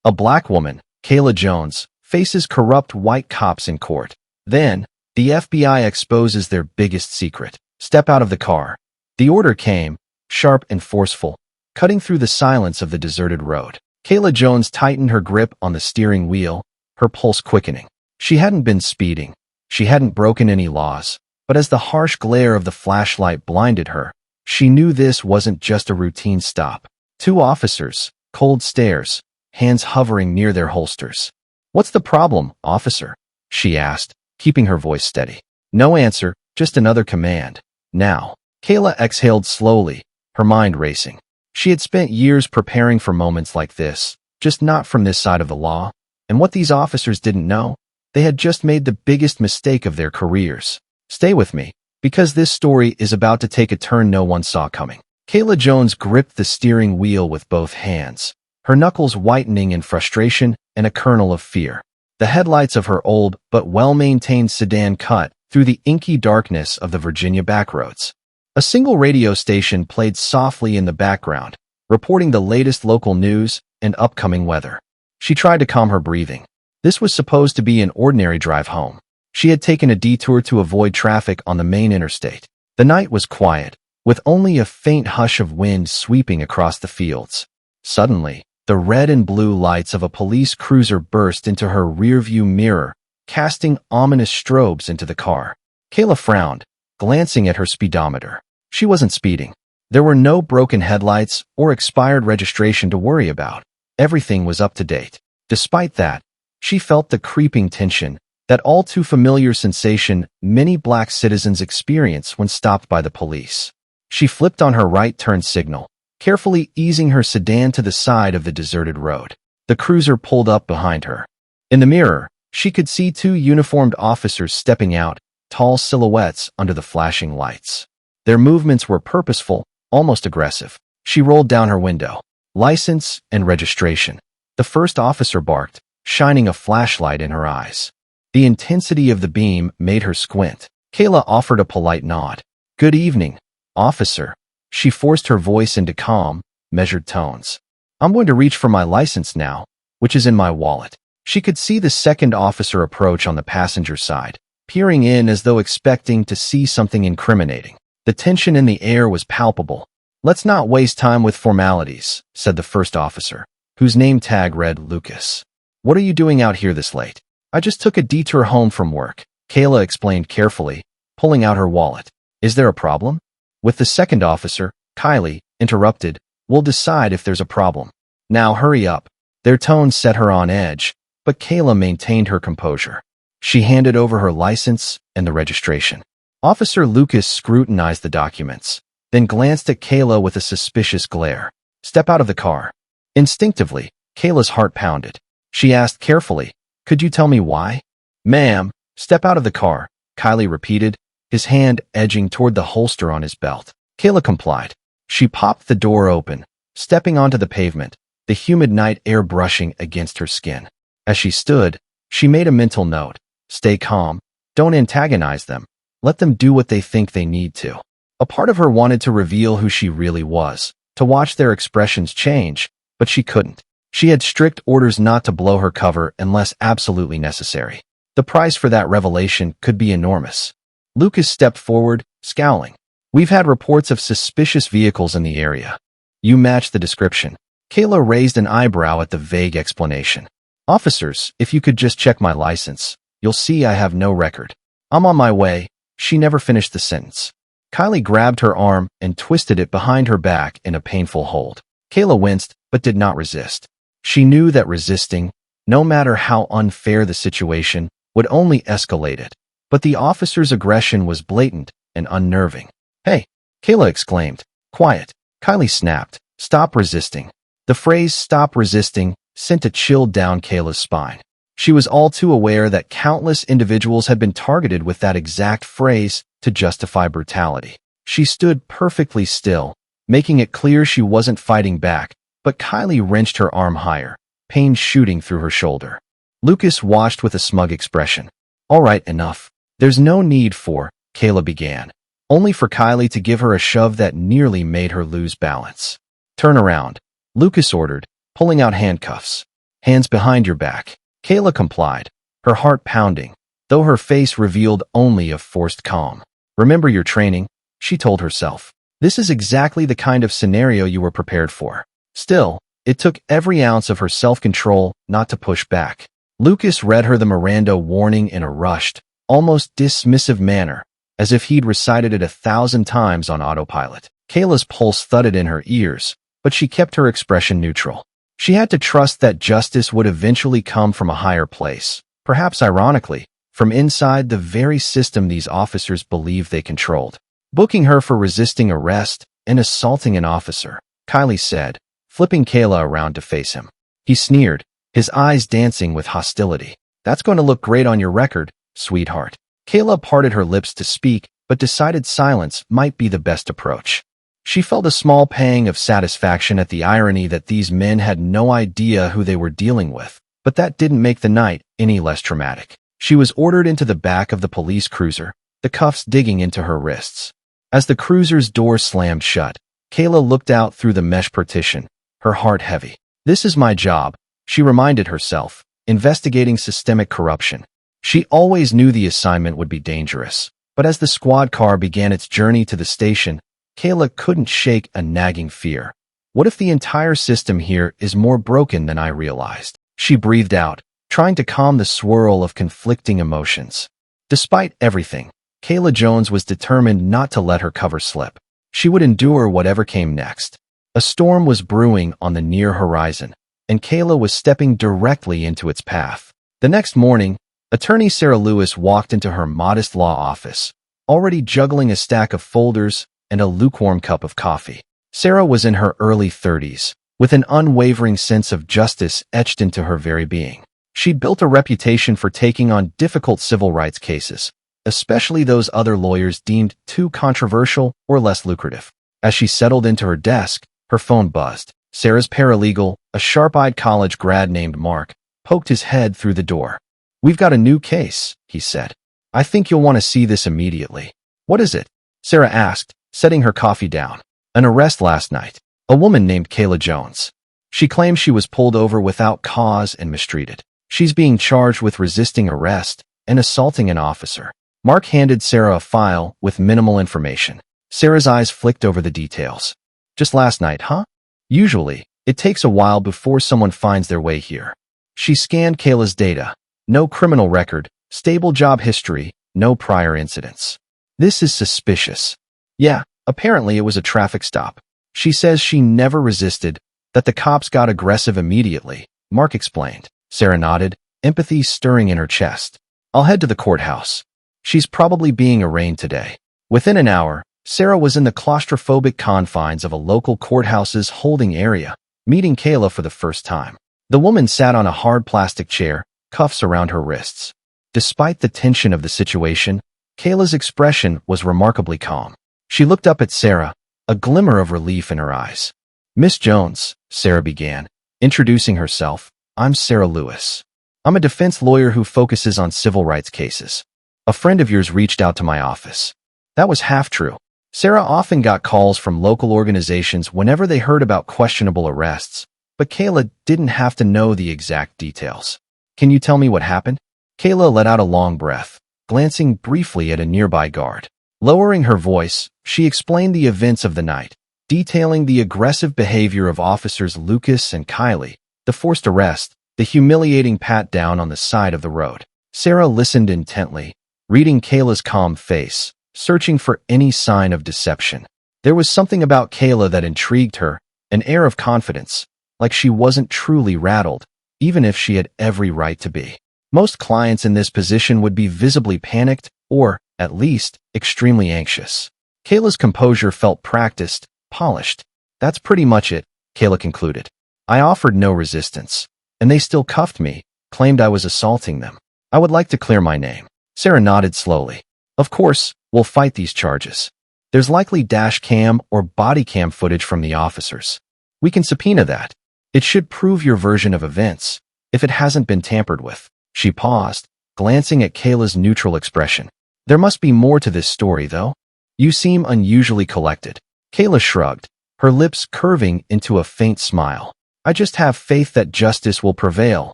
A black woman, Kayla Jones, faces corrupt white cops in court. Then, the FBI exposes their biggest secret. Step out of the car. The order came, sharp and forceful, cutting through the silence of the deserted road. Kayla Jones tightened her grip on the steering wheel, her pulse quickening. She hadn't been speeding. She hadn't broken any laws. But as the harsh glare of the flashlight blinded her, she knew this wasn't just a routine stop. Two officers, cold stares, hands hovering near their holsters. "What's the problem, officer?" she asked, keeping her voice steady. No answer, just another command. Now. Kayla exhaled slowly, her mind racing. She had spent years preparing for moments like this, just not from this side of the law. And what these officers didn't know, they had just made the biggest mistake of their careers. Stay with me, because this story is about to take a turn no one saw coming. Kayla Jones gripped the steering wheel with both hands, her knuckles whitening in frustration and a kernel of fear. The headlights of her old but well-maintained sedan cut through the inky darkness of the Virginia backroads. A single radio station played softly in the background, reporting the latest local news and upcoming weather. She tried to calm her breathing. This was supposed to be an ordinary drive home. She had taken a detour to avoid traffic on the main interstate. The night was quiet, with only a faint hush of wind sweeping across the fields. Suddenly, the red and blue lights of a police cruiser burst into her rearview mirror, casting ominous strobes into the car. Kayla frowned, glancing at her speedometer. She wasn't speeding. There were no broken headlights or expired registration to worry about. Everything was up to date. Despite that, she felt the creeping tension, that all too familiar sensation many black citizens experience when stopped by the police. She flipped on her right turn signal, carefully easing her sedan to the side of the deserted road. The cruiser pulled up behind her. In the mirror, she could see two uniformed officers stepping out, tall silhouettes under the flashing lights. Their movements were purposeful, almost aggressive. She rolled down her window. "License and registration." The first officer barked, shining a flashlight in her eyes. The intensity of the beam made her squint. Kayla offered a polite nod. "Good evening, officer." She forced her voice into calm, measured tones. "I'm going to reach for my license now, which is in my wallet." She could see the second officer approach on the passenger side, peering in as though expecting to see something incriminating. The tension in the air was palpable. "Let's not waste time with formalities," said the first officer, whose name tag read Lucas. "What are you doing out here this late?" "I just took a detour home from work," Kayla explained carefully, pulling out her wallet. "Is there a problem?" With the second officer, Kylie, interrupted, "We'll decide if there's a problem. Now hurry up." Their tones set her on edge, but Kayla maintained her composure. She handed over her license and the registration. Officer Lucas scrutinized the documents, then glanced at Kayla with a suspicious glare. "Step out of the car." Instinctively, Kayla's heart pounded. She asked carefully, "Could you tell me why?" "Ma'am, step out of the car," Kylie repeated, his hand edging toward the holster on his belt. Kayla complied. She popped the door open, stepping onto the pavement, the humid night air brushing against her skin. As she stood, she made a mental note. Stay calm. Don't antagonize them. Let them do what they think they need to. A part of her wanted to reveal who she really was, to watch their expressions change, but she couldn't. She had strict orders not to blow her cover unless absolutely necessary. The price for that revelation could be enormous. Lucas stepped forward, scowling. "We've had reports of suspicious vehicles in the area. You match the description." Kayla raised an eyebrow at the vague explanation. "Officers, if you could just check my license, you'll see I have no record." "I'm on my way." She never finished the sentence. Kylie grabbed her arm and twisted it behind her back in a painful hold. Kayla winced, but did not resist. She knew that resisting, no matter how unfair the situation, would only escalate it. But the officer's aggression was blatant and unnerving. "Hey!" Kayla exclaimed. "Quiet!" Kylie snapped. "Stop resisting." The phrase "stop resisting" sent a chill down Kayla's spine. She was all too aware that countless individuals had been targeted with that exact phrase to justify brutality. She stood perfectly still, making it clear she wasn't fighting back, but Kylie wrenched her arm higher, pain shooting through her shoulder. Lucas watched with a smug expression. "All right, enough. There's no need for," Kayla began, only for Kylie to give her a shove that nearly made her lose balance. "Turn around," Lucas ordered, pulling out handcuffs. Hands behind your back. Kayla complied, her heart pounding, though her face revealed only a forced calm. Remember your training, she told herself. This is exactly the kind of scenario you were prepared for. Still, it took every ounce of her self-control not to push back. Lucas read her the Miranda warning in a rushed, almost dismissive manner, as if he'd recited it 1,000 times on autopilot. Kayla's pulse thudded in her ears, but she kept her expression neutral. She had to trust that justice would eventually come from a higher place, perhaps ironically, from inside the very system these officers believed they controlled. Booking her for resisting arrest and assaulting an officer, Kylie said, flipping Kayla around to face him. He sneered, his eyes dancing with hostility. That's going to look great on your record, sweetheart. Kayla parted her lips to speak, but decided silence might be the best approach. She felt a small pang of satisfaction at the irony that these men had no idea who they were dealing with, but that didn't make the night any less traumatic. She was ordered into the back of the police cruiser, the cuffs digging into her wrists. As the cruiser's door slammed shut, Kayla looked out through the mesh partition, her heart heavy. This is my job, she reminded herself, investigating systemic corruption. She always knew the assignment would be dangerous, but as the squad car began its journey to the station, Kayla couldn't shake a nagging fear. What if the entire system here is more broken than I realized? She breathed out, trying to calm the swirl of conflicting emotions. Despite everything, Kayla Jones was determined not to let her cover slip. She would endure whatever came next. A storm was brewing on the near horizon, and Kayla was stepping directly into its path. The next morning, Attorney Sarah Lewis walked into her modest law office, already juggling a stack of folders and a lukewarm cup of coffee. Sarah was in her early 30s, with an unwavering sense of justice etched into her very being. She'd built a reputation for taking on difficult civil rights cases, especially those other lawyers deemed too controversial or less lucrative. As she settled into her desk, her phone buzzed. Sarah's paralegal, a sharp-eyed college grad named Mark, poked his head through the door. "We've got a new case," he said. "I think you'll want to see this immediately." "What is it?" Sarah asked, setting her coffee down. "An arrest last night. A woman named Kayla Jones. She claims she was pulled over without cause and mistreated. She's being charged with resisting arrest and assaulting an officer." Mark handed Sarah a file with minimal information. Sarah's eyes flicked over the details. "Just last night, huh? Usually, it takes a while before someone finds their way here." She scanned Kayla's data. No criminal record, stable job history, no prior incidents. "This is suspicious." "Yeah, apparently it was a traffic stop. She says she never resisted, that the cops got aggressive immediately," Mark explained. Sarah nodded, empathy stirring in her chest. "I'll head to the courthouse. She's probably being arraigned today." Within an hour, Sarah was in the claustrophobic confines of a local courthouse's holding area, meeting Kayla for the first time. The woman sat on a hard plastic chair, cuffs around her wrists. Despite the tension of the situation, Kayla's expression was remarkably calm. She looked up at Sarah, a glimmer of relief in her eyes. "Miss Jones," Sarah began, introducing herself, "I'm Sarah Lewis. I'm a defense lawyer who focuses on civil rights cases. A friend of yours reached out to my office." That was half true. Sarah often got calls from local organizations whenever they heard about questionable arrests, but Kayla didn't have to know the exact details. "Can you tell me what happened?" Kayla let out a long breath, glancing briefly at a nearby guard. Lowering her voice, she explained the events of the night, detailing the aggressive behavior of officers Lucas and Kylie, the forced arrest, the humiliating pat-down on the side of the road. Sarah listened intently, reading Kayla's calm face, searching for any sign of deception. There was something about Kayla that intrigued her, an air of confidence, like she wasn't truly rattled, even if she had every right to be. Most clients in this position would be visibly panicked or, at least, extremely anxious. Kayla's composure felt practiced, polished. "That's pretty much it," Kayla concluded. "I offered no resistance, and they still cuffed me, claimed I was assaulting them. I would like to clear my name." Sarah nodded slowly. "Of course, we'll fight these charges. There's likely dash cam or body cam footage from the officers. We can subpoena that. It should prove your version of events, if it hasn't been tampered with." She paused, glancing at Kayla's neutral expression. "There must be more to this story, though. You seem unusually collected." Kayla shrugged, her lips curving into a faint smile. I just have faith that justice will prevail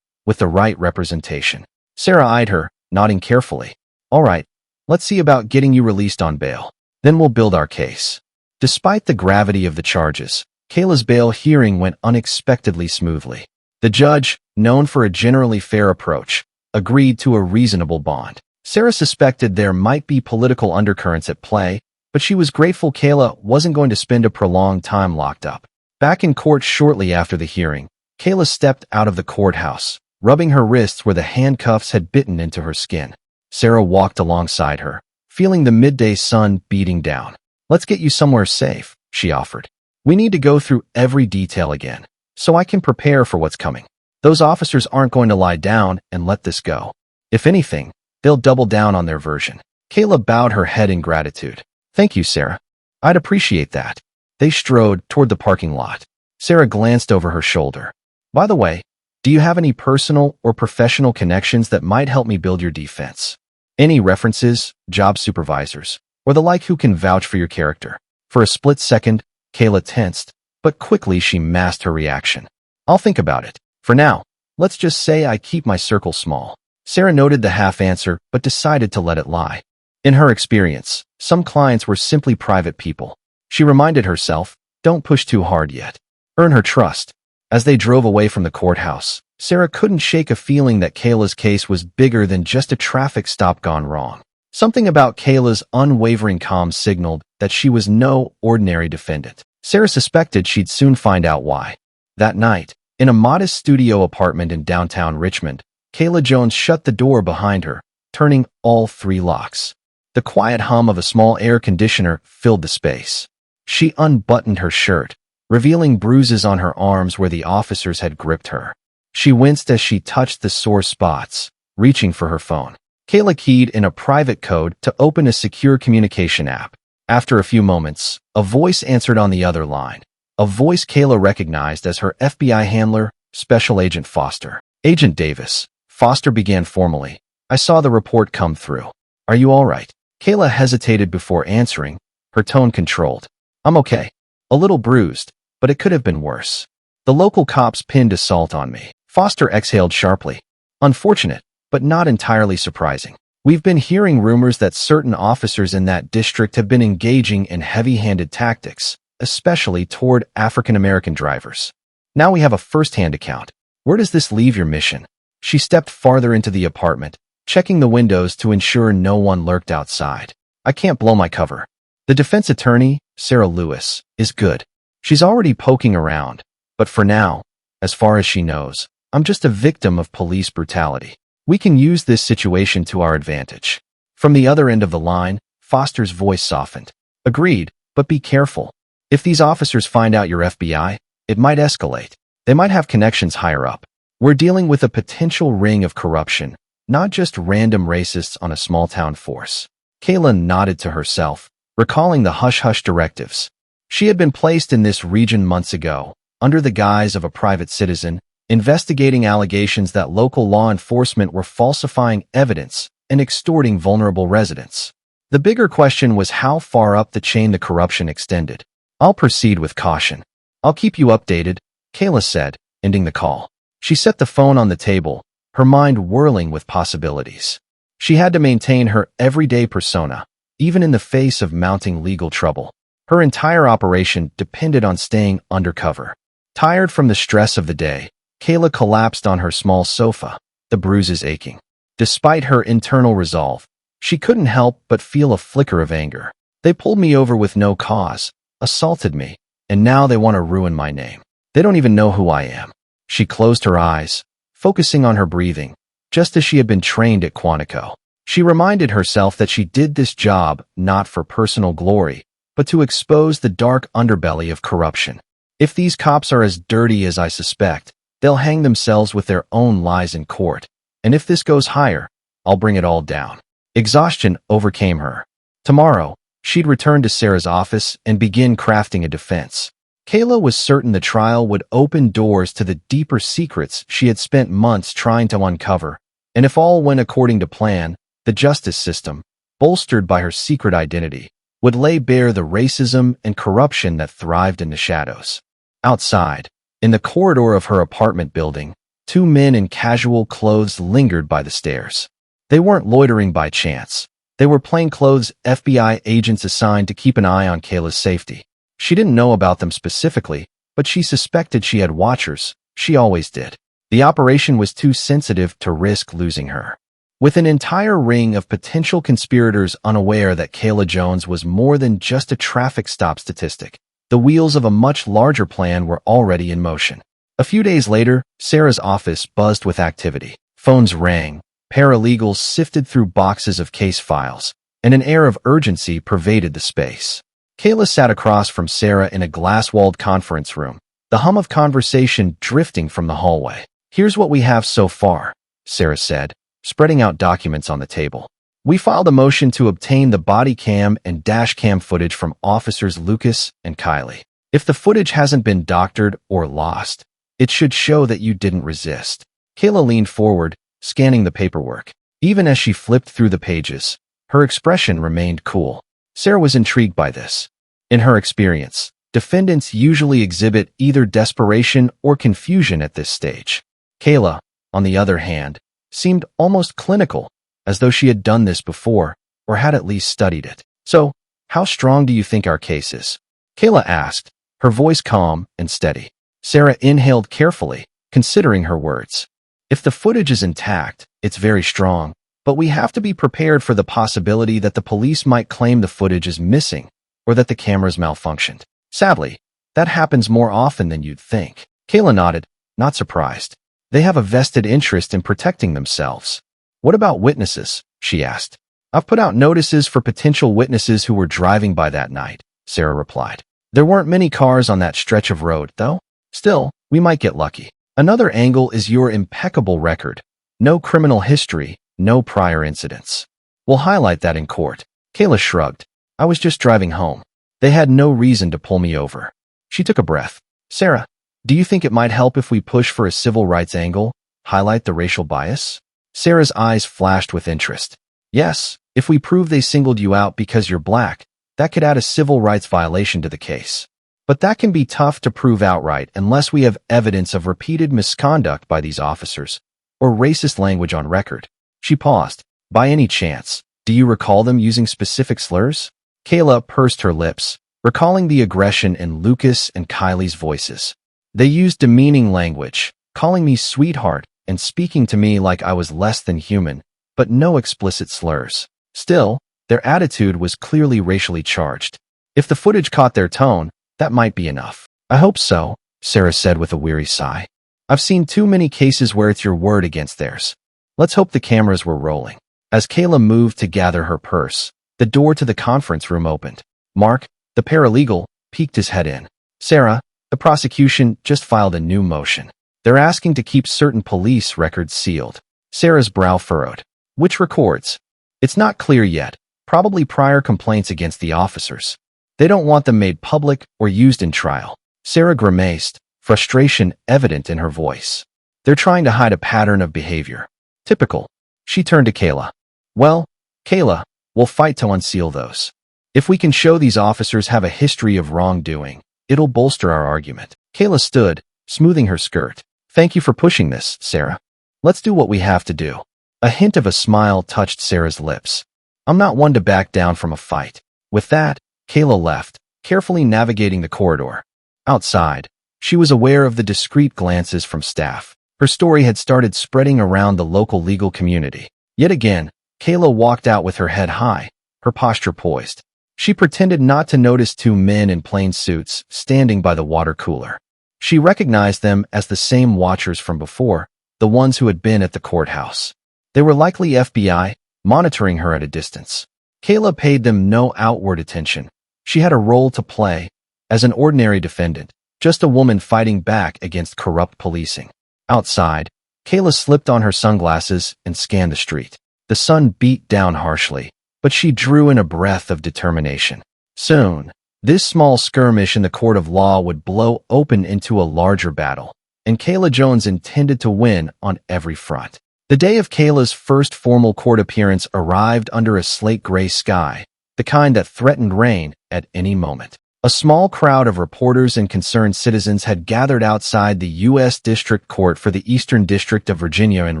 with the right representation. Sarah eyed her, nodding carefully. All right, let's see about getting you released on bail. Then we'll build our case. Despite the gravity of the charges, Kayla's bail hearing went unexpectedly smoothly. The judge, known for a generally fair approach, agreed to a reasonable bond. Sarah suspected there might be political undercurrents at play, but she was grateful Kayla wasn't going to spend a prolonged time locked up. Back in court shortly after the hearing, Kayla stepped out of the courthouse, rubbing her wrists where the handcuffs had bitten into her skin. Sarah walked alongside her, feeling the midday sun beating down. Let's get you somewhere safe, she offered. We need to go through every detail again, so I can prepare for what's coming. Those officers aren't going to lie down and let this go. If anything, they'll double down on their version. Kayla bowed her head in gratitude. Thank you, Sarah. I'd appreciate that. They strode toward the parking lot. Sarah glanced over her shoulder. By the way, do you have any personal or professional connections that might help me build your defense? Any references, job supervisors, or the like who can vouch for your character? For a split second, Kayla tensed, but quickly she masked her reaction. I'll think about it. For now, let's just say I keep my circle small. Sarah noted the half answer, but decided to let it lie. In her experience, some clients were simply private people. She reminded herself, don't push too hard yet. Earn her trust. As they drove away from the courthouse, Sarah couldn't shake a feeling that Kayla's case was bigger than just a traffic stop gone wrong. Something about Kayla's unwavering calm signaled that she was no ordinary defendant. Sarah suspected she'd soon find out why. That night, in a modest studio apartment in downtown Richmond, Kayla Jones shut the door behind her, turning all 3 locks. The quiet hum of a small air conditioner filled the space. She unbuttoned her shirt, revealing bruises on her arms where the officers had gripped her. She winced as she touched the sore spots, reaching for her phone. Kayla keyed in a private code to open a secure communication app. After a few moments, a voice answered on the other line, a voice Kayla recognized as her FBI handler, Special Agent Foster. Agent Davis, Foster began formally. I saw the report come through. Are you all right? Kayla hesitated before answering, her tone controlled. I'm okay. A little bruised, but it could have been worse. The local cops pinned assault on me. Foster exhaled sharply. Unfortunate, but not entirely surprising. We've been hearing rumors that certain officers in that district have been engaging in heavy-handed tactics, especially toward African-American drivers. Now we have a first-hand account. Where does this leave your mission? She stepped farther into the apartment, checking the windows to ensure no one lurked outside. I can't blow my cover. The defense attorney, Sarah Lewis, is good. She's already poking around, but for now, as far as she knows, I'm just a victim of police brutality. We can use this situation to our advantage. From the other end of the line, Foster's voice softened. Agreed, but be careful. If these officers find out you're FBI, it might escalate. They might have connections higher up. We're dealing with a potential ring of corruption, not just random racists on a small-town force. Kayla nodded to herself, recalling the hush-hush directives. She had been placed in this region months ago, under the guise of a private citizen, investigating allegations that local law enforcement were falsifying evidence and extorting vulnerable residents. The bigger question was how far up the chain the corruption extended. I'll proceed with caution. I'll keep you updated, Kayla said, ending the call. She set the phone on the table, her mind whirling with possibilities. She had to maintain her everyday persona, even in the face of mounting legal trouble. Her entire operation depended on staying undercover. Tired from the stress of the day, Kayla collapsed on her small sofa, the bruises aching. Despite her internal resolve, she couldn't help but feel a flicker of anger. They pulled me over with no cause, assaulted me, and now they want to ruin my name. They don't even know who I am. She closed her eyes, focusing on her breathing, just as she had been trained at Quantico. She reminded herself that she did this job not for personal glory, but to expose the dark underbelly of corruption. If these cops are as dirty as I suspect, they'll hang themselves with their own lies in court. And if this goes higher, I'll bring it all down. Exhaustion overcame her. Tomorrow, she'd return to Sarah's office and begin crafting a defense. Kayla was certain the trial would open doors to the deeper secrets she had spent months trying to uncover. And if all went according to plan, the justice system, bolstered by her secret identity, would lay bare the racism and corruption that thrived in the shadows. Outside, In the corridor of her apartment building, two men in casual clothes lingered by the stairs. They weren't loitering by chance. They were plainclothes FBI agents assigned to keep an eye on Kayla's safety. She didn't know about them specifically, but she suspected she had watchers. She always did. The operation was too sensitive to risk losing her. With an entire ring of potential conspirators unaware that Kayla Jones was more than just a traffic stop statistic, the wheels of a much larger plan were already in motion. A few days later, Sarah's office buzzed with activity. Phones rang, paralegals sifted through boxes of case files, and an air of urgency pervaded the space. Kayla sat across from Sarah in a glass-walled conference room, the hum of conversation drifting from the hallway. "Here's what we have so far," Sarah said, spreading out documents on the table. "We filed a motion to obtain the body cam and dash cam footage from officers Lucas and Kylie. If the footage hasn't been doctored or lost, it should show that you didn't resist." Kayla leaned forward, scanning the paperwork. Even as she flipped through the pages, her expression remained cool. Sarah was intrigued by this. In her experience, defendants usually exhibit either desperation or confusion at this stage. Kayla, on the other hand, seemed almost clinical, as though she had done this before, or had at least studied it. "So, how strong do you think our case is?" Kayla asked, her voice calm and steady. Sarah inhaled carefully, considering her words. "If the footage is intact, it's very strong, but we have to be prepared for the possibility that the police might claim the footage is missing, or that the cameras malfunctioned. Sadly, that happens more often than you'd think." Kayla nodded, not surprised. They have a vested interest in protecting themselves. "What about witnesses?" she asked. "I've put out notices for potential witnesses who were driving by that night," Sarah replied. "There weren't many cars on that stretch of road, though. Still, we might get lucky." "Another angle is your impeccable record. No criminal history, no prior incidents. We'll highlight that in court." Kayla shrugged. "I was just driving home. They had no reason to pull me over." She took a breath. "Sarah, do you think it might help if we push for a civil rights angle, highlight the racial bias?" Sarah's eyes flashed with interest. "Yes, if we prove they singled you out because you're black, that could add a civil rights violation to the case. But that can be tough to prove outright unless we have evidence of repeated misconduct by these officers, or racist language on record." She paused. "By any chance, do you recall them using specific slurs?" Kayla pursed her lips, recalling the aggression in Lucas and Kylie's voices. "They used demeaning language, calling me sweetheart and speaking to me like I was less than human, but no explicit slurs. Still, their attitude was clearly racially charged. If the footage caught their tone, that might be enough." "I hope so," Sarah said with a weary sigh. "I've seen too many cases where it's your word against theirs. Let's hope the cameras were rolling." As Kayla moved to gather her purse, the door to the conference room opened. Mark, the paralegal, peeked his head in. "Sarah, the prosecution just filed a new motion. They're asking to keep certain police records sealed." Sarah's brow furrowed. "Which records?" "It's not clear yet. Probably prior complaints against the officers. They don't want them made public or used in trial." Sarah grimaced, frustration evident in her voice. "They're trying to hide a pattern of behavior. Typical." She turned to Kayla. "Well, Kayla, we'll fight to unseal those. If we can show these officers have a history of wrongdoing, it'll bolster our argument." Kayla stood, smoothing her skirt. "Thank you for pushing this, Sarah. Let's do what we have to do." A hint of a smile touched Sarah's lips. "I'm not one to back down from a fight." With that, Kayla left, carefully navigating the corridor. Outside, she was aware of the discreet glances from staff. Her story had started spreading around the local legal community. Yet again, Kayla walked out with her head high, her posture poised. She pretended not to notice two men in plain suits standing by the water cooler. She recognized them as the same watchers from before, the ones who had been at the courthouse. They were likely FBI, monitoring her at a distance. Kayla paid them no outward attention. She had a role to play, as an ordinary defendant, just a woman fighting back against corrupt policing. Outside, Kayla slipped on her sunglasses and scanned the street. The sun beat down harshly, but she drew in a breath of determination. Soon, this small skirmish in the court of law would blow open into a larger battle, and Kayla Jones intended to win on every front. The day of Kayla's first formal court appearance arrived under a slate-gray sky, the kind that threatened rain at any moment. A small crowd of reporters and concerned citizens had gathered outside the U.S. District Court for the Eastern District of Virginia in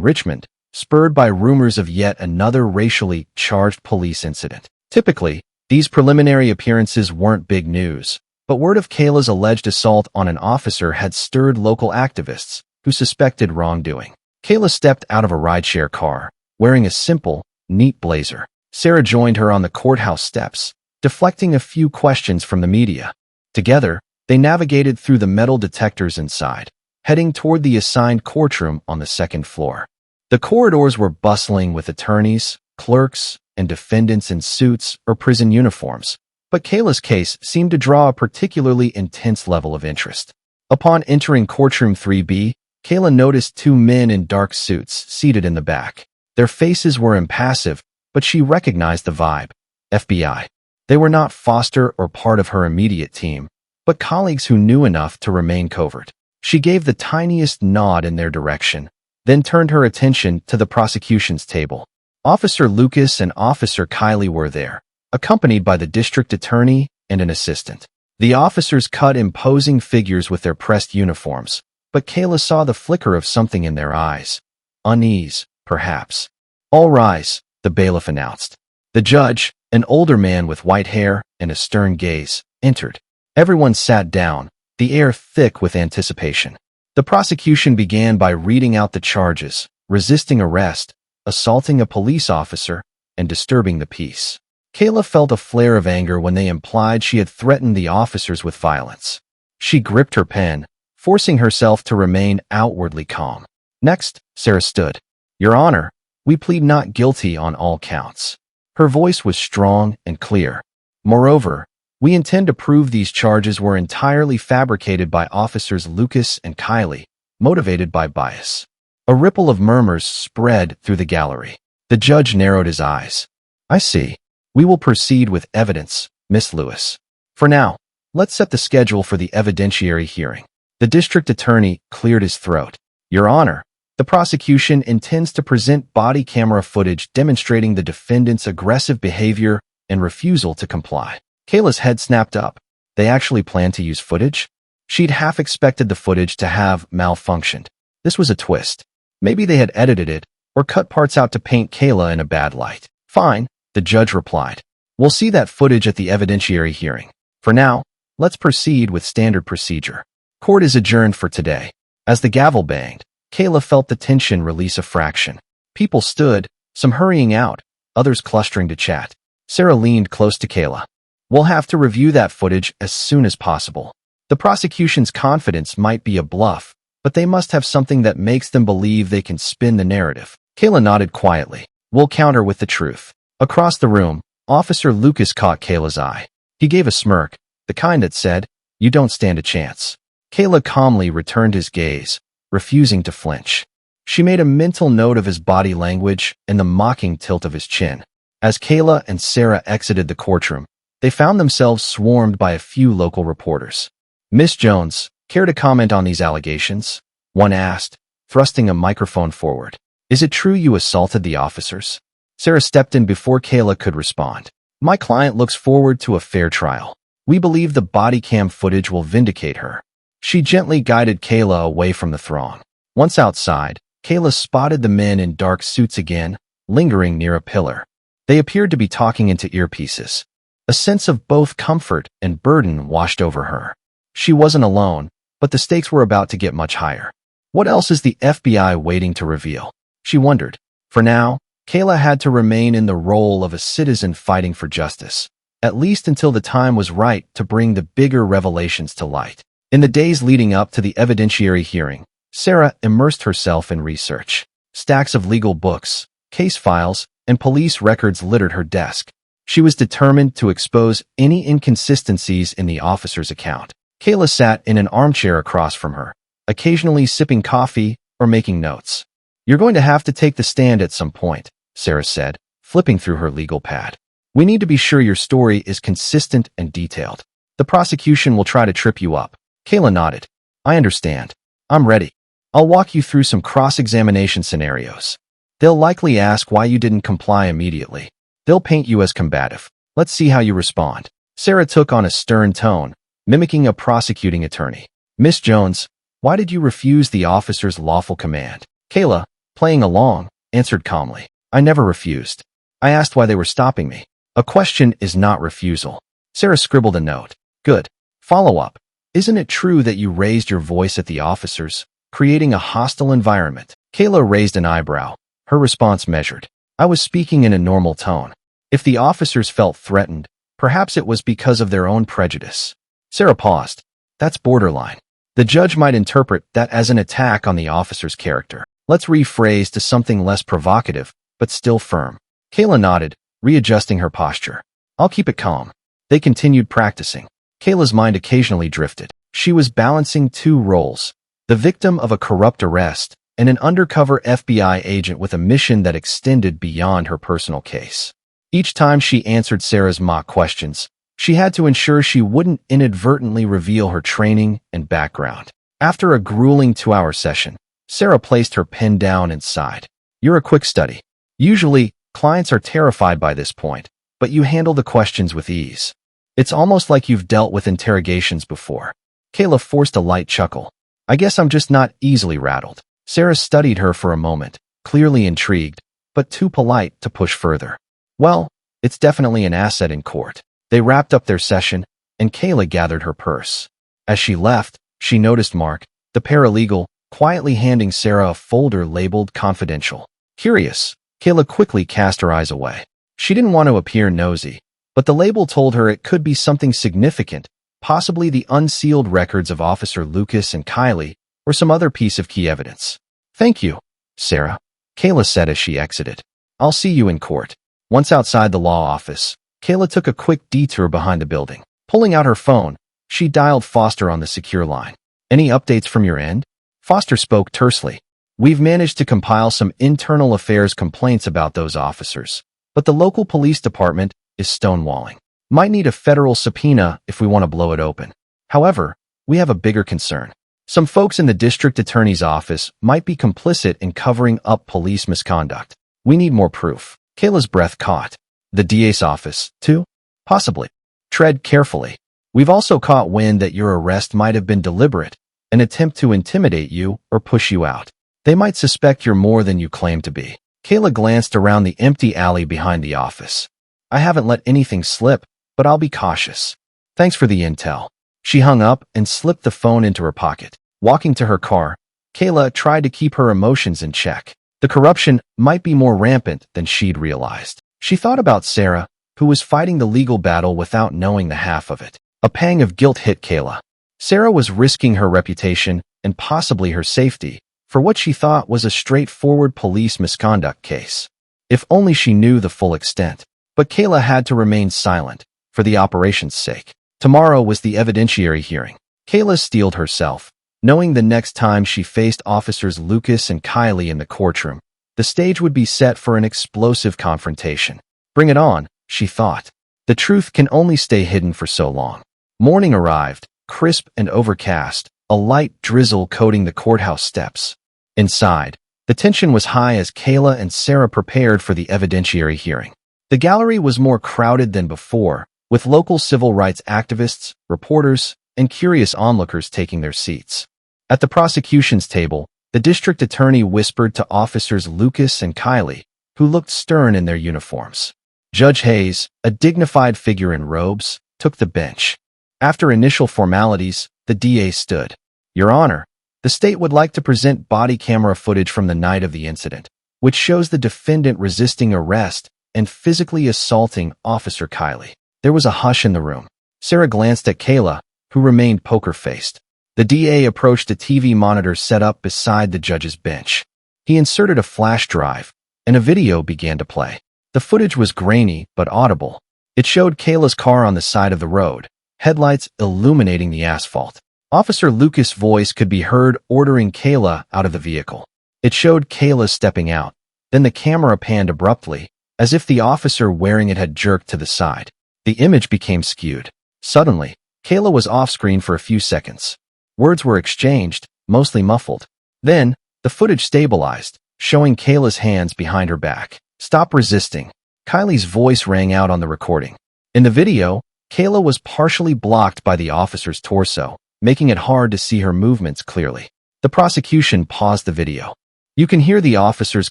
Richmond, spurred by rumors of yet another racially charged police incident. Typically, these preliminary appearances weren't big news, but word of Kayla's alleged assault on an officer had stirred local activists who suspected wrongdoing. Kayla stepped out of a rideshare car, wearing a simple, neat blazer. Sarah joined her on the courthouse steps, deflecting a few questions from the media. Together, they navigated through the metal detectors inside, heading toward the assigned courtroom on the second floor. The corridors were bustling with attorneys, clerks, and defendants in suits or prison uniforms, but Kayla's case seemed to draw a particularly intense level of interest. Upon entering courtroom 3B, Kayla noticed two men in dark suits seated in the back. Their faces were impassive, but she recognized the vibe. FBI. They were not Foster or part of her immediate team, but colleagues who knew enough to remain covert. She gave the tiniest nod in their direction, then turned her attention to the prosecution's table. Officer Lucas and Officer Kiley were there, accompanied by the district attorney and an assistant. The officers cut imposing figures with their pressed uniforms, but Kayla saw the flicker of something in their eyes. Unease, perhaps. "All rise," the bailiff announced. The judge, an older man with white hair and a stern gaze, entered. Everyone sat down, the air thick with anticipation. The prosecution began by reading out the charges: resisting arrest, assaulting a police officer, and disturbing the peace. Kayla felt a flare of anger when they implied she had threatened the officers with violence. She gripped her pen, forcing herself to remain outwardly calm. Next, Sarah stood. "Your Honor, we plead not guilty on all counts." Her voice was strong and clear. "Moreover, we intend to prove these charges were entirely fabricated by Officers Lucas and Kiley, motivated by bias." A ripple of murmurs spread through the gallery. The judge narrowed his eyes. "I see. We will proceed with evidence, Miss Lewis. For now, let's set the schedule for the evidentiary hearing." The district attorney cleared his throat. "Your Honor, the prosecution intends to present body camera footage demonstrating the defendant's aggressive behavior and refusal to comply." Kayla's head snapped up. They actually planned to use footage? She'd half expected the footage to have malfunctioned. This was a twist. Maybe they had edited it or cut parts out to paint Kayla in a bad light. "Fine," the judge replied. "We'll see that footage at the evidentiary hearing. For now, let's proceed with standard procedure." Court is adjourned for today. As the gavel banged, Kayla felt the tension release a fraction. People stood, some hurrying out, others clustering to chat. Sarah leaned close to Kayla. "We'll have to review that footage as soon as possible." The prosecution's confidence might be a bluff, but they must have something that makes them believe they can spin the narrative. Kayla nodded quietly. "We'll counter with the truth." Across the room, Officer Lucas caught Kayla's eye. He gave a smirk, the kind that said, "You don't stand a chance." Kayla calmly returned his gaze, refusing to flinch. She made a mental note of his body language and the mocking tilt of his chin. As Kayla and Sarah exited the courtroom, they found themselves swarmed by a few local reporters. "Miss Jones, care to comment on these allegations?" one asked, thrusting a microphone forward. "Is it true you assaulted the officers?" Sarah stepped in before Kayla could respond. "My client looks forward to a fair trial. We believe the body cam footage will vindicate her." She gently guided Kayla away from the throng. Once outside, Kayla spotted the men in dark suits again, lingering near a pillar. They appeared to be talking into earpieces. A sense of both comfort and burden washed over her. She wasn't alone, but the stakes were about to get much higher. What else is the FBI waiting to reveal? She wondered. For now, Kayla had to remain in the role of a citizen fighting for justice, at least until the time was right to bring the bigger revelations to light. In the days leading up to the evidentiary hearing, Sarah immersed herself in research. Stacks of legal books, case files, and police records littered her desk. She was determined to expose any inconsistencies in the officer's account. Kayla sat in an armchair across from her, occasionally sipping coffee or making notes. "You're going to have to take the stand at some point," Sarah said, flipping through her legal pad. "We need to be sure your story is consistent and detailed. The prosecution will try to trip you up." Kayla nodded. "I understand. I'm ready. I'll walk you through some cross-examination scenarios. They'll likely ask why you didn't comply immediately. They'll paint you as combative. Let's see how you respond." Sarah took on a stern tone, mimicking a prosecuting attorney. Miss Jones, why did you refuse the officer's lawful command? Kayla, playing along, answered calmly. I never refused. I asked why they were stopping me. A question is not refusal. Sarah scribbled a note. Good. Follow-up. Isn't it true that you raised your voice at the officers, creating a hostile environment? Kayla raised an eyebrow. Her response measured. I was speaking in a normal tone. If the officers felt threatened, perhaps it was because of their own prejudice. Sarah paused. That's borderline. The judge might interpret that as an attack on the officer's character. Let's rephrase to something less provocative, but still firm. Kayla nodded, readjusting her posture. I'll keep it calm. They continued practicing. Kayla's mind occasionally drifted. She was balancing two roles, the victim of a corrupt arrest and an undercover FBI agent with a mission that extended beyond her personal case. Each time she answered Sarah's mock questions, she had to ensure she wouldn't inadvertently reveal her training and background. After a grueling 2-hour session, Sarah placed her pen down and sighed. You're a quick study. Usually, clients are terrified by this point, but you handle the questions with ease. It's almost like you've dealt with interrogations before. Kayla forced a light chuckle. I guess I'm just not easily rattled. Sarah studied her for a moment, clearly intrigued, but too polite to push further. Well, it's definitely an asset in court. They wrapped up their session, and Kayla gathered her purse. As she left, she noticed Mark, the paralegal, quietly handing Sarah a folder labeled confidential. Curious, Kayla quickly cast her eyes away. She didn't want to appear nosy, but the label told her it could be something significant, possibly the unsealed records of Officer Lucas and Kylie, or some other piece of key evidence. Thank you, Sarah, Kayla said as she exited. I'll see you in court. Once outside the law office, Kayla took a quick detour behind the building. Pulling out her phone, she dialed Foster on the secure line. Any updates from your end? Foster spoke tersely. We've managed to compile some internal affairs complaints about those officers, but the local police department is stonewalling. Might need a federal subpoena if we want to blow it open. However, we have a bigger concern. Some folks in the district attorney's office might be complicit in covering up police misconduct. We need more proof. Kayla's breath caught. The DA's office, too? Possibly. Tread carefully. We've also caught wind that your arrest might have been deliberate, an attempt to intimidate you or push you out. They might suspect you're more than you claim to be. Kayla glanced around the empty alley behind the office. I haven't let anything slip, but I'll be cautious. Thanks for the intel. She hung up and slipped the phone into her pocket. Walking to her car, Kayla tried to keep her emotions in check. The corruption might be more rampant than she'd realized. She thought about Sarah, who was fighting the legal battle without knowing the half of it. A pang of guilt hit Kayla. Sarah was risking her reputation and possibly her safety for what she thought was a straightforward police misconduct case. If only she knew the full extent. But Kayla had to remain silent, for the operation's sake. Tomorrow was the evidentiary hearing. Kayla steeled herself, knowing the next time she faced officers Lucas and Kylie in the courtroom, the stage would be set for an explosive confrontation. Bring it on, she thought. The truth can only stay hidden for so long. Morning arrived, crisp and overcast, a light drizzle coating the courthouse steps. Inside, the tension was high as Kayla and Sarah prepared for the evidentiary hearing. The gallery was more crowded than before, with local civil rights activists, reporters, and curious onlookers taking their seats. At the prosecution's table, the district attorney whispered to officers Lucas and Kylie, who looked stern in their uniforms. Judge Hayes, a dignified figure in robes, took the bench. After initial formalities, the DA stood. Your Honor, the state would like to present body camera footage from the night of the incident, which shows the defendant resisting arrest and physically assaulting Officer Kylie. There was a hush in the room. Sarah glanced at Kayla, who remained poker-faced. The DA approached a TV monitor set up beside the judge's bench. He inserted a flash drive, and a video began to play. The footage was grainy but audible. It showed Kayla's car on the side of the road, headlights illuminating the asphalt. Officer Lucas' voice could be heard ordering Kayla out of the vehicle. It showed Kayla stepping out. Then the camera panned abruptly, as if the officer wearing it had jerked to the side. The image became skewed. Suddenly, Kayla was off-screen for a few seconds. Words were exchanged, mostly muffled. Then, the footage stabilized, showing Kayla's hands behind her back. Stop resisting. Kylie's voice rang out on the recording. In the video, Kayla was partially blocked by the officer's torso, making it hard to see her movements clearly. The prosecution paused the video. You can hear the officer's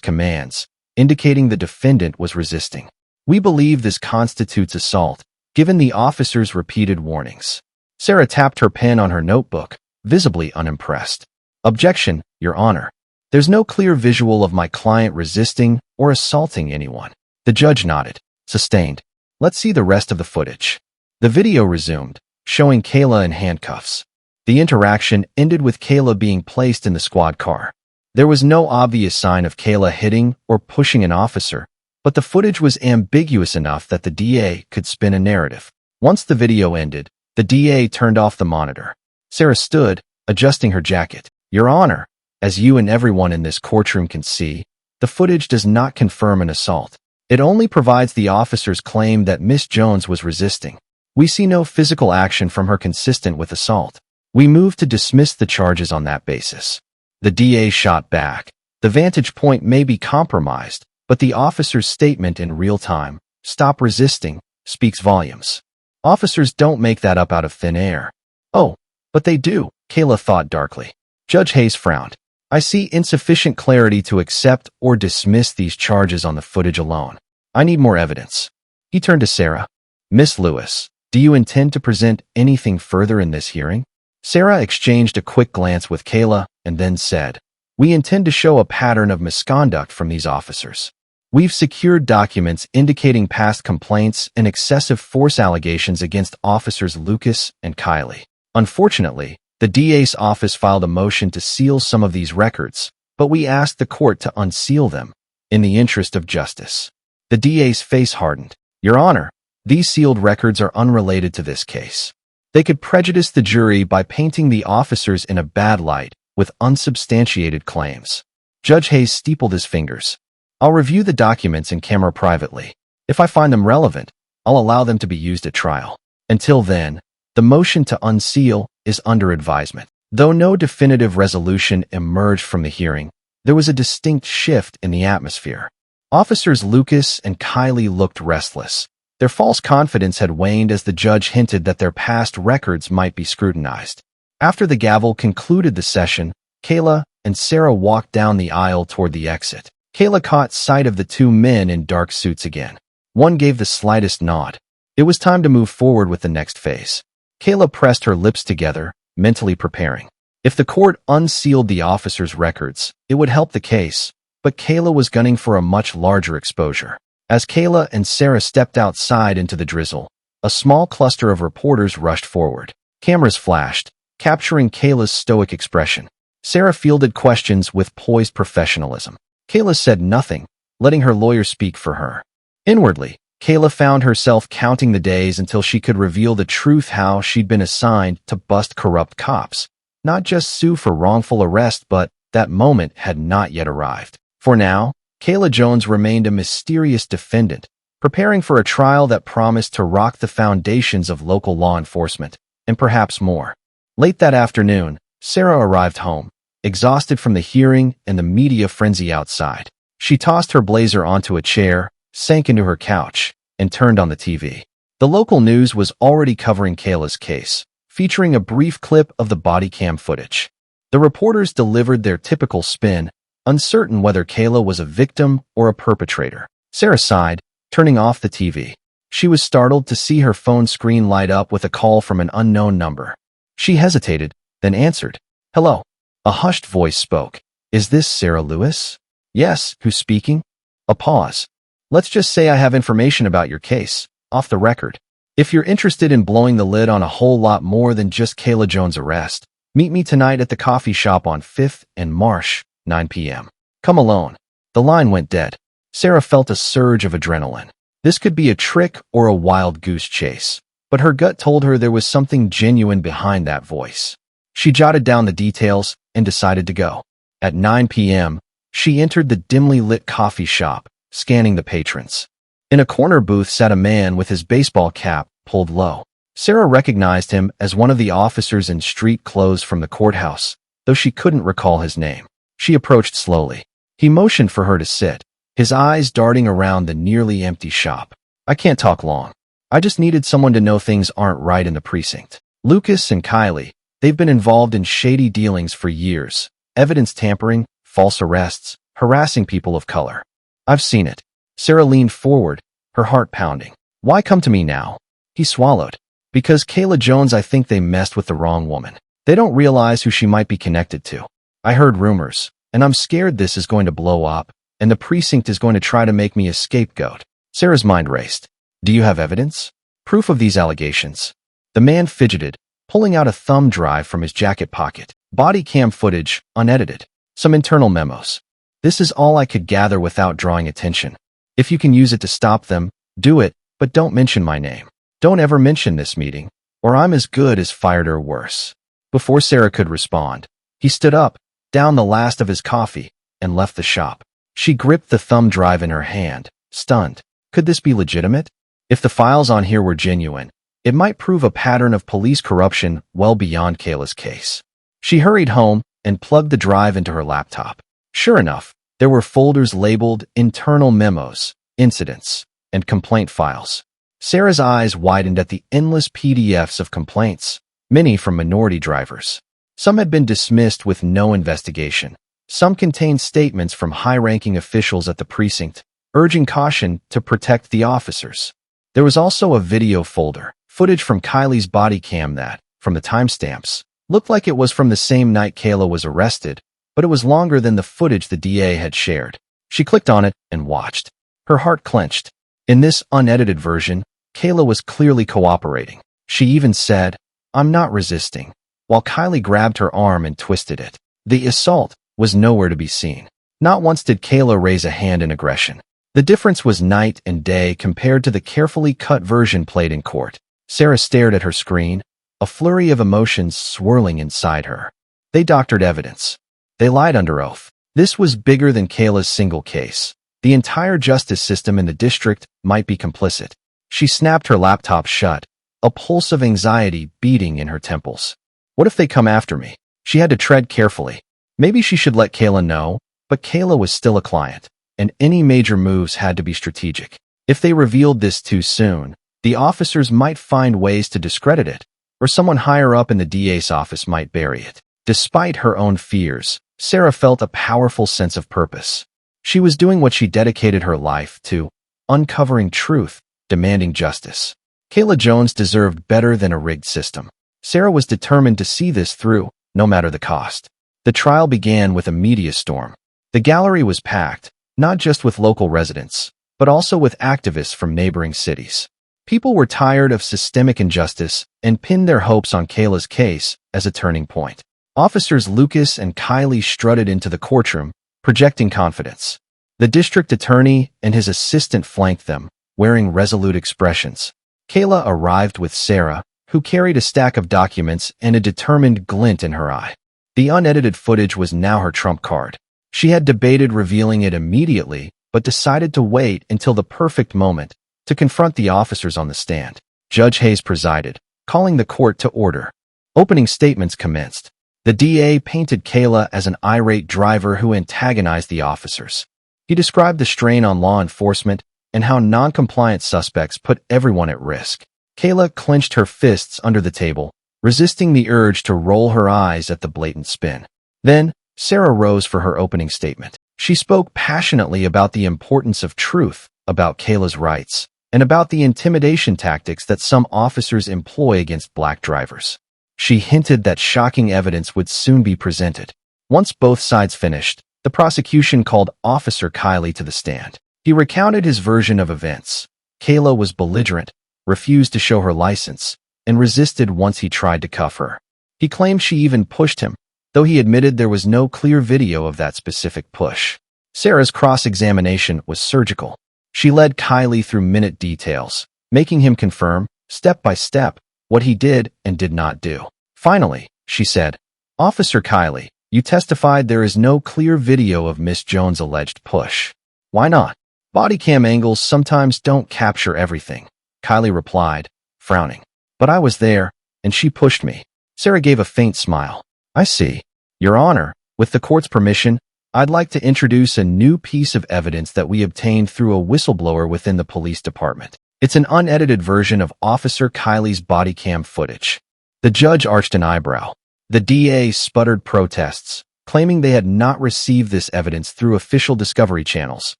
commands, indicating the defendant was resisting. We believe this constitutes assault, given the officer's repeated warnings. Sarah tapped her pen on her notebook, visibly unimpressed. Objection, Your Honor. There's no clear visual of my client resisting or assaulting anyone. The judge nodded. Sustained. Let's see the rest of the footage. The video resumed, showing Kayla in handcuffs. The interaction ended with Kayla being placed in the squad car. There was no obvious sign of Kayla hitting or pushing an officer, but the footage was ambiguous enough that the DA could spin a narrative. Once the video ended, the DA turned off the monitor. Sarah stood, adjusting her jacket. Your Honor, as you and everyone in this courtroom can see, the footage does not confirm an assault. It only provides the officer's claim that Miss Jones was resisting. We see no physical action from her consistent with assault. We move to dismiss the charges on that basis. The DA shot back. The vantage point may be compromised, but the officer's statement in real time, "Stop resisting," speaks volumes. Officers don't make that up out of thin air. Oh, but they do, Kayla thought darkly. Judge Hayes frowned. I see insufficient clarity to accept or dismiss these charges on the footage alone. I need more evidence. He turned to Sarah. Miss Lewis, do you intend to present anything further in this hearing? Sarah exchanged a quick glance with Kayla and then said, We intend to show a pattern of misconduct from these officers. We've secured documents indicating past complaints and excessive force allegations against officers Lucas and Kylie. Unfortunately, the DA's office filed a motion to seal some of these records, but we asked the court to unseal them, in the interest of justice. The DA's face hardened. Your Honor, these sealed records are unrelated to this case. They could prejudice the jury by painting the officers in a bad light with unsubstantiated claims. Judge Hayes steepled his fingers. I'll review the documents in camera privately. If I find them relevant, I'll allow them to be used at trial. Until then, the motion to unseal is under advisement. Though no definitive resolution emerged from the hearing, there was a distinct shift in the atmosphere. Officers Lucas and Kylie looked restless. Their false confidence had waned as the judge hinted that their past records might be scrutinized. After the gavel concluded the session, Kayla and Sarah walked down the aisle toward the exit. Kayla caught sight of the two men in dark suits again. One gave the slightest nod. It was time to move forward with the next phase. Kayla pressed her lips together, mentally preparing. If the court unsealed the officers' records, it would help the case, but Kayla was gunning for a much larger exposure. As Kayla and Sarah stepped outside into the drizzle, a small cluster of reporters rushed forward. Cameras flashed, capturing Kayla's stoic expression. Sarah fielded questions with poised professionalism. Kayla said nothing, letting her lawyer speak for her. Inwardly, Kayla found herself counting the days until she could reveal the truth how she'd been assigned to bust corrupt cops. Not just sue for wrongful arrest, but that moment had not yet arrived. For now, Kayla Jones remained a mysterious defendant, preparing for a trial that promised to rock the foundations of local law enforcement, and perhaps more. Late that afternoon, Sarah arrived home, exhausted from the hearing and the media frenzy outside. She tossed her blazer onto a chair, sank into her couch, and turned on the TV. The local news was already covering Kayla's case, featuring a brief clip of the body cam footage. The reporters delivered their typical spin, uncertain whether Kayla was a victim or a perpetrator. Sarah sighed, turning off the TV. She was startled to see her phone screen light up with a call from an unknown number. She hesitated, then answered. Hello. A hushed voice spoke. Is this Sarah Lewis? Yes, who's speaking? A pause. Let's just say I have information about your case, off the record. If you're interested in blowing the lid on a whole lot more than just Kayla Jones' arrest, meet me tonight at the coffee shop on 5th and Marsh, 9 p.m. Come alone. The line went dead. Sarah felt a surge of adrenaline. This could be a trick or a wild goose chase, but her gut told her there was something genuine behind that voice. She jotted down the details and decided to go. At 9 p.m., she entered the dimly lit coffee shop, scanning the patrons. In a corner booth sat a man with his baseball cap pulled low. Sarah recognized him as one of the officers in street clothes from the courthouse, though she couldn't recall his name. She approached slowly. He motioned for her to sit, his eyes darting around the nearly empty shop. I can't talk long. I just needed someone to know things aren't right in the precinct. Lucas and Kylie, they've been involved in shady dealings for years. Evidence tampering, false arrests, harassing people of color. I've seen it. Sarah leaned forward, her heart pounding. Why come to me now? He swallowed. Because Kayla Jones, I think they messed with the wrong woman. They don't realize who she might be connected to. I heard rumors, and I'm scared this is going to blow up, and the precinct is going to try to make me a scapegoat. Sarah's mind raced. Do you have evidence? Proof of these allegations? The man fidgeted, pulling out a thumb drive from his jacket pocket. Body cam footage, unedited. Some internal memos. This is all I could gather without drawing attention. If you can use it to stop them, do it, but don't mention my name. Don't ever mention this meeting, or I'm as good as fired or worse. Before Sarah could respond, he stood up, downed the last of his coffee, and left the shop. She gripped the thumb drive in her hand, stunned. Could this be legitimate? If the files on here were genuine, it might prove a pattern of police corruption well beyond Kayla's case. She hurried home and plugged the drive into her laptop. Sure enough, there were folders labeled internal memos, incidents, and complaint files. Sarah's eyes widened at the endless PDFs of complaints, many from minority drivers. Some had been dismissed with no investigation. Some contained statements from high-ranking officials at the precinct, urging caution to protect the officers. There was also a video folder, footage from Kylie's body cam that, from the timestamps, looked like it was from the same night Kayla was arrested, but it was longer than the footage the DA had shared. She clicked on it and watched. Her heart clenched. In this unedited version, Kayla was clearly cooperating. She even said, "I'm not resisting," while Kylie grabbed her arm and twisted it. The assault was nowhere to be seen. Not once did Kayla raise a hand in aggression. The difference was night and day compared to the carefully cut version played in court. Sarah stared at her screen, a flurry of emotions swirling inside her. They doctored evidence. They lied under oath. This was bigger than Kayla's single case. The entire justice system in the district might be complicit. She snapped her laptop shut, a pulse of anxiety beating in her temples. What if they come after me? She had to tread carefully. Maybe she should let Kayla know, but Kayla was still a client, and any major moves had to be strategic. If they revealed this too soon, the officers might find ways to discredit it, or someone higher up in the DA's office might bury it. Despite her own fears, Sarah felt a powerful sense of purpose. She was doing what she dedicated her life to, uncovering truth, demanding justice. Kayla Jones deserved better than a rigged system. Sarah was determined to see this through, no matter the cost. The trial began with a media storm. The gallery was packed, not just with local residents, but also with activists from neighboring cities. People were tired of systemic injustice and pinned their hopes on Kayla's case as a turning point. Officers Lucas and Kylie strutted into the courtroom, projecting confidence. The district attorney and his assistant flanked them, wearing resolute expressions. Kayla arrived with Sarah, who carried a stack of documents and a determined glint in her eye. The unedited footage was now her trump card. She had debated revealing it immediately, but decided to wait until the perfect moment to confront the officers on the stand. Judge Hayes presided, calling the court to order. Opening statements commenced. The DA painted Kayla as an irate driver who antagonized the officers. He described the strain on law enforcement and how non-compliant suspects put everyone at risk. Kayla clenched her fists under the table, resisting the urge to roll her eyes at the blatant spin. Then, Sarah rose for her opening statement. She spoke passionately about the importance of truth, about Kayla's rights, and about the intimidation tactics that some officers employ against black drivers. She hinted that shocking evidence would soon be presented. Once both sides finished, the prosecution called Officer Kylie to the stand. He recounted his version of events. Kayla was belligerent, refused to show her license, and resisted once he tried to cuff her. He claimed she even pushed him, though he admitted there was no clear video of that specific push. Sarah's cross-examination was surgical. She led Kylie through minute details, making him confirm, step by step, what he did and did not do. Finally, she said, "Officer Kylie, you testified there is no clear video of Miss Jones' alleged push. Why not? Body cam angles sometimes don't capture everything," Kylie replied, frowning. "But I was there, and she pushed me." Sarah gave a faint smile. "I see. Your Honor, with the court's permission, I'd like to introduce a new piece of evidence that we obtained through a whistleblower within the police department." It's an unedited version of Officer Kiley's body cam footage. The judge arched an eyebrow. The DA sputtered protests, claiming they had not received this evidence through official discovery channels,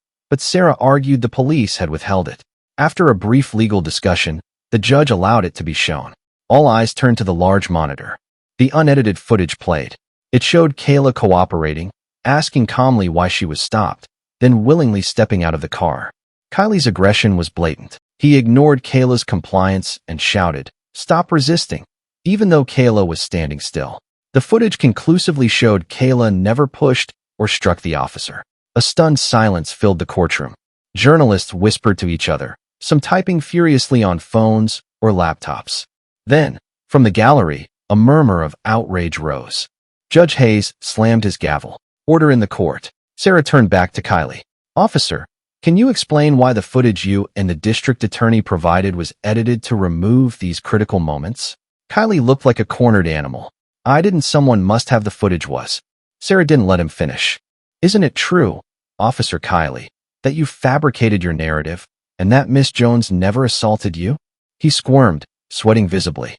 but Sarah argued the police had withheld it. After a brief legal discussion, the judge allowed it to be shown. All eyes turned to the large monitor. The unedited footage played. It showed Kayla cooperating, asking calmly why she was stopped, then willingly stepping out of the car. Kiley's aggression was blatant. He ignored Kayla's compliance and shouted, "Stop resisting," even though Kayla was standing still. The footage conclusively showed Kayla never pushed or struck the officer. A stunned silence filled the courtroom. Journalists whispered to each other, some typing furiously on phones or laptops. Then, from the gallery, a murmur of outrage rose. Judge Hayes slammed his gavel. "Order in the court." Sarah turned back to Kiley. "Officer, can you explain why the footage you and the district attorney provided was edited to remove these critical moments?" Kiley looked like a cornered animal. "I didn't. Someone must have the footage was." Sarah didn't let him finish. "Isn't it true, Officer Kiley, that you fabricated your narrative and that Miss Jones never assaulted you?" He squirmed, sweating visibly.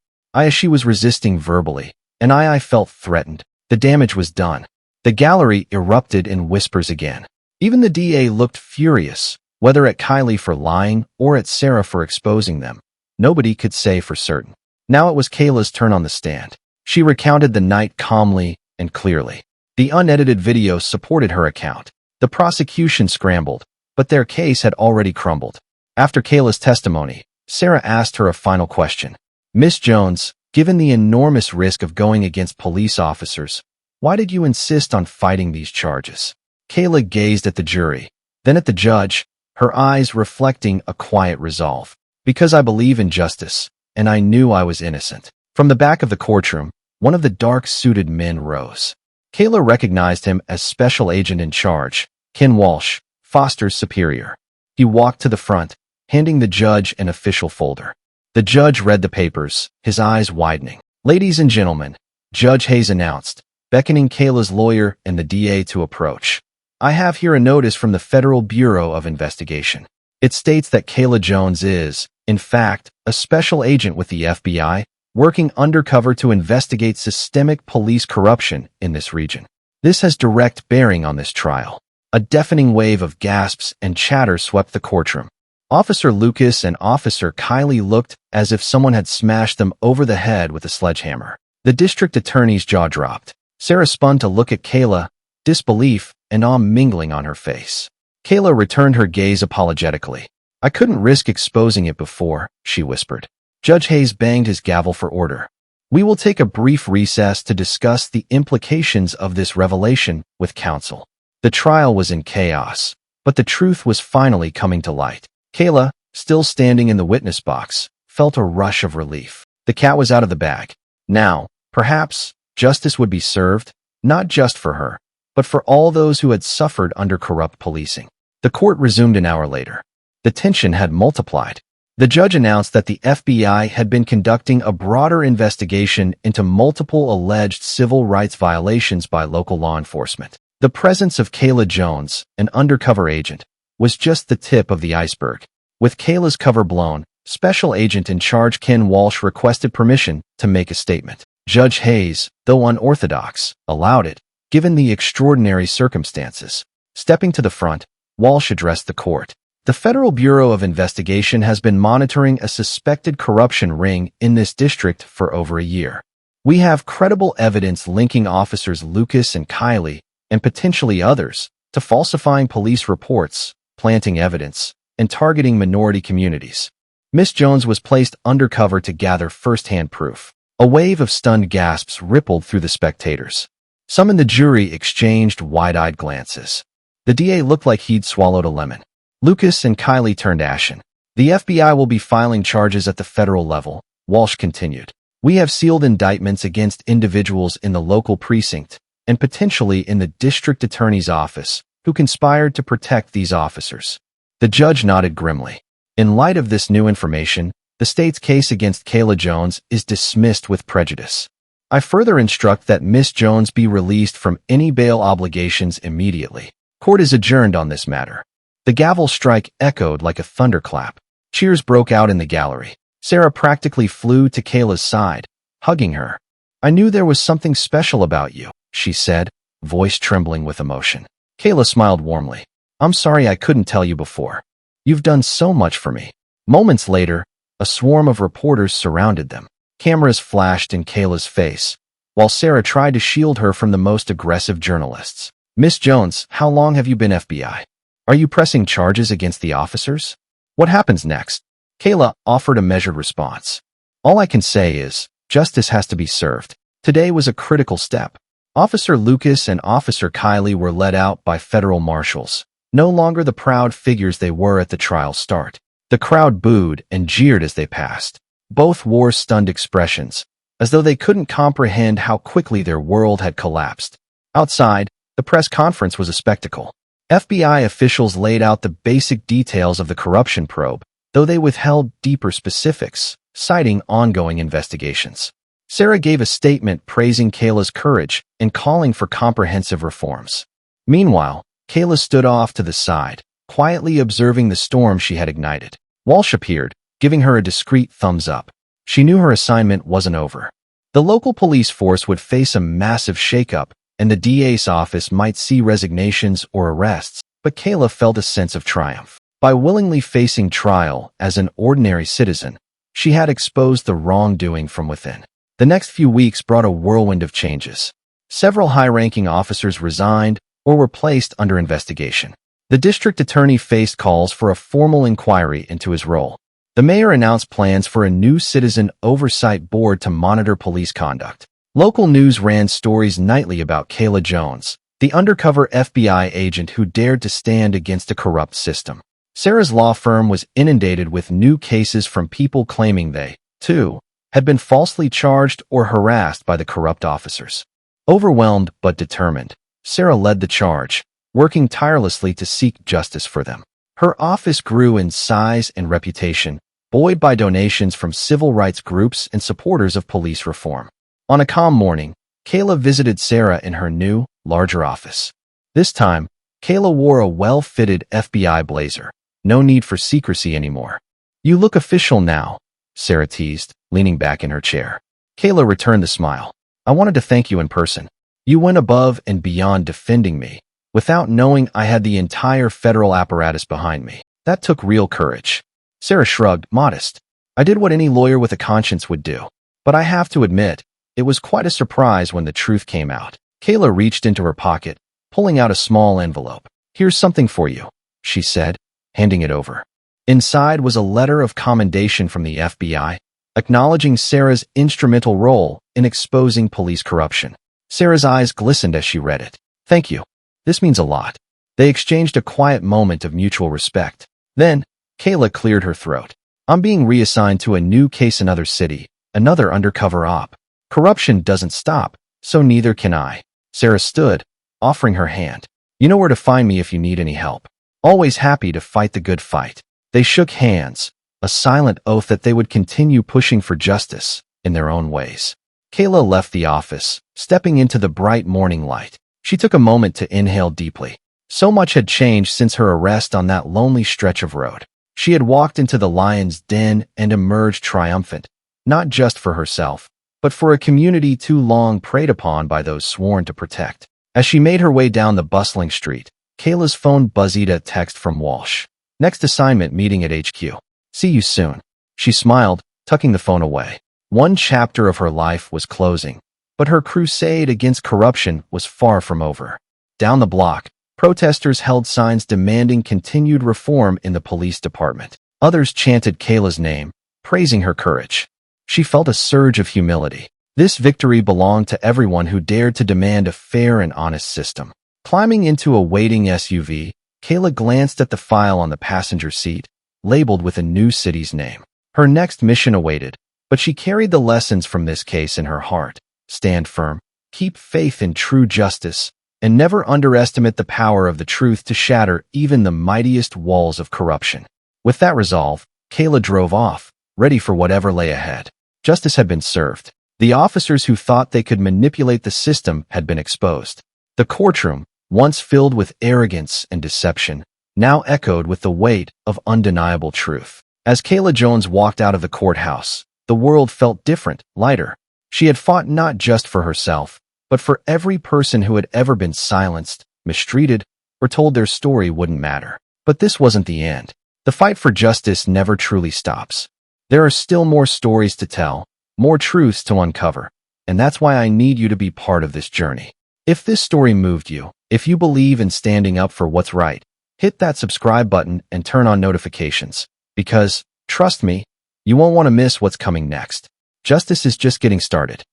She was resisting verbally, and I felt threatened. The damage was done. The gallery erupted in whispers again. Even the DA looked furious, whether at Kiley for lying or at Sarah for exposing them. Nobody could say for certain. Now it was Kayla's turn on the stand. She recounted the night calmly and clearly. The unedited video supported her account. The prosecution scrambled, but their case had already crumbled. After Kayla's testimony, Sarah asked her a final question. "Miss Jones, given the enormous risk of going against police officers, why did you insist on fighting these charges?" Kayla gazed at the jury, then at the judge, her eyes reflecting a quiet resolve. "Because I believe in justice, and I knew I was innocent." From the back of the courtroom, one of the dark-suited men rose. Kayla recognized him as Special Agent in Charge, Ken Walsh, Foster's superior. He walked to the front, handing the judge an official folder. The judge read the papers, his eyes widening. "Ladies and gentlemen," Judge Hayes announced, beckoning Kayla's lawyer and the DA to approach. "I have here a notice from the Federal Bureau of Investigation. It states that Kayla Jones is, in fact, a special agent with the FBI, working undercover to investigate systemic police corruption in this region. This has direct bearing on this trial." A deafening wave of gasps and chatter swept the courtroom. Officer Lucas and Officer Kiley looked as if someone had smashed them over the head with a sledgehammer. The district attorney's jaw dropped. Sarah spun to look at Kayla, disbelief and awe mingling on her face. Kayla returned her gaze apologetically. "I couldn't risk exposing it before," she whispered. Judge Hayes banged his gavel for order. "We will take a brief recess to discuss the implications of this revelation with counsel." The trial was in chaos, but the truth was finally coming to light. Kayla, still standing in the witness box, felt a rush of relief. The cat was out of the bag. Now, perhaps, justice would be served, not just for her, but for all those who had suffered under corrupt policing. The court resumed an hour later. The tension had multiplied. The judge announced that the FBI had been conducting a broader investigation into multiple alleged civil rights violations by local law enforcement. The presence of Kayla Jones, an undercover agent, was just the tip of the iceberg. With Kayla's cover blown, Special Agent in Charge Ken Walsh requested permission to make a statement. Judge Hayes, though unorthodox, allowed it, given the extraordinary circumstances. Stepping to the front, Walsh addressed the court. "The Federal Bureau of Investigation has been monitoring a suspected corruption ring in this district for over a year. We have credible evidence linking officers Lucas and Kiley, and potentially others, to falsifying police reports, planting evidence, and targeting minority communities." Miss Jones was placed undercover to gather first-hand proof. A wave of stunned gasps rippled through the spectators. Some in the jury exchanged wide-eyed glances. The DA looked like he'd swallowed a lemon. Lucas and Kiley turned ashen. "The FBI will be filing charges at the federal level," Walsh continued. "We have sealed indictments against individuals in the local precinct and potentially in the district attorney's office who conspired to protect these officers." The judge nodded grimly. "In light of this new information, the state's case against Kayla Jones is dismissed with prejudice. I further instruct that Miss Jones be released from any bail obligations immediately. Court is adjourned on this matter." The gavel strike echoed like a thunderclap. Cheers broke out in the gallery. Sarah practically flew to Kayla's side, hugging her. "I knew there was something special about you," she said, voice trembling with emotion. Kayla smiled warmly. "I'm sorry I couldn't tell you before. You've done so much for me." Moments later, a swarm of reporters surrounded them. Cameras flashed in Kayla's face, while Sarah tried to shield her from the most aggressive journalists. "Miss Jones, how long have you been FBI? Are you pressing charges against the officers? What happens next?" Kayla offered a measured response. "All I can say is, justice has to be served. Today was a critical step. Officer Lucas and Officer Kiley were let out by federal marshals, no longer the proud figures they were at the trial's start. The crowd booed and jeered as they passed. Both wore stunned expressions, as though they couldn't comprehend how quickly their world had collapsed. Outside, the press conference was a spectacle. FBI officials laid out the basic details of the corruption probe, though they withheld deeper specifics, citing ongoing investigations. Sarah gave a statement praising Kayla's courage and calling for comprehensive reforms. Meanwhile, Kayla stood off to the side, quietly observing the storm she had ignited. Walsh appeared, giving her a discreet thumbs up. She knew her assignment wasn't over. The local police force would face a massive shakeup, and the DA's office might see resignations or arrests, but Kayla felt a sense of triumph. By willingly facing trial as an ordinary citizen, she had exposed the wrongdoing from within. The next few weeks brought a whirlwind of changes. Several high-ranking officers resigned or were placed under investigation. The district attorney faced calls for a formal inquiry into his role. The mayor announced plans for a new citizen oversight board to monitor police conduct. Local news ran stories nightly about Kayla Jones, the undercover FBI agent who dared to stand against a corrupt system. Sarah's law firm was inundated with new cases from people claiming they, too, had been falsely charged or harassed by the corrupt officers. Overwhelmed but determined, Sarah led the charge, working tirelessly to seek justice for them. Her office grew in size and reputation, buoyed by donations from civil rights groups and supporters of police reform. On a calm morning, Kayla visited Sarah in her new, larger office. This time, Kayla wore a well-fitted FBI blazer. No need for secrecy anymore. "You look official now," Sarah teased, leaning back in her chair. Kayla returned the smile. "I wanted to thank you in person. You went above and beyond defending me, without knowing I had the entire federal apparatus behind me. That took real courage." Sarah shrugged, modest. "I did what any lawyer with a conscience would do. But I have to admit, it was quite a surprise when the truth came out." Kayla reached into her pocket, pulling out a small envelope. "Here's something for you," she said, handing it over. Inside was a letter of commendation from the FBI, acknowledging Sarah's instrumental role in exposing police corruption. Sarah's eyes glistened as she read it. "Thank you. This means a lot." They exchanged a quiet moment of mutual respect. Then, Kayla cleared her throat. "I'm being reassigned to a new case in another city, another undercover op. Corruption doesn't stop, so neither can I." Sarah stood, offering her hand. "You know where to find me if you need any help. Always happy to fight the good fight." They shook hands, a silent oath that they would continue pushing for justice in their own ways. Kayla left the office, stepping into the bright morning light. She took a moment to inhale deeply. So much had changed since her arrest on that lonely stretch of road. She had walked into the lion's den and emerged triumphant, not just for herself, but for a community too long preyed upon by those sworn to protect. As she made her way down the bustling street, Kayla's phone buzzed a text from Walsh. "Next assignment meeting at HQ. See you soon." She smiled, tucking the phone away. One chapter of her life was closing, but her crusade against corruption was far from over. Down the block, protesters held signs demanding continued reform in the police department. Others chanted Kayla's name, praising her courage. She felt a surge of humility. This victory belonged to everyone who dared to demand a fair and honest system. Climbing into a waiting SUV, Kayla glanced at the file on the passenger seat, labeled with a new city's name. Her next mission awaited, but she carried the lessons from this case in her heart. Stand firm, keep faith in true justice, and never underestimate the power of the truth to shatter even the mightiest walls of corruption. With that resolve, Kayla drove off, ready for whatever lay ahead. Justice had been served. The officers who thought they could manipulate the system had been exposed. The courtroom, once filled with arrogance and deception, now echoed with the weight of undeniable truth. As Kayla Jones walked out of the courthouse, the world felt different, lighter. She had fought not just for herself, but for every person who had ever been silenced, mistreated, or told their story wouldn't matter. But this wasn't the end. The fight for justice never truly stops. There are still more stories to tell, more truths to uncover, and that's why I need you to be part of this journey. If this story moved you, if you believe in standing up for what's right, hit that subscribe button and turn on notifications. Because, trust me, you won't want to miss what's coming next. Justice is just getting started.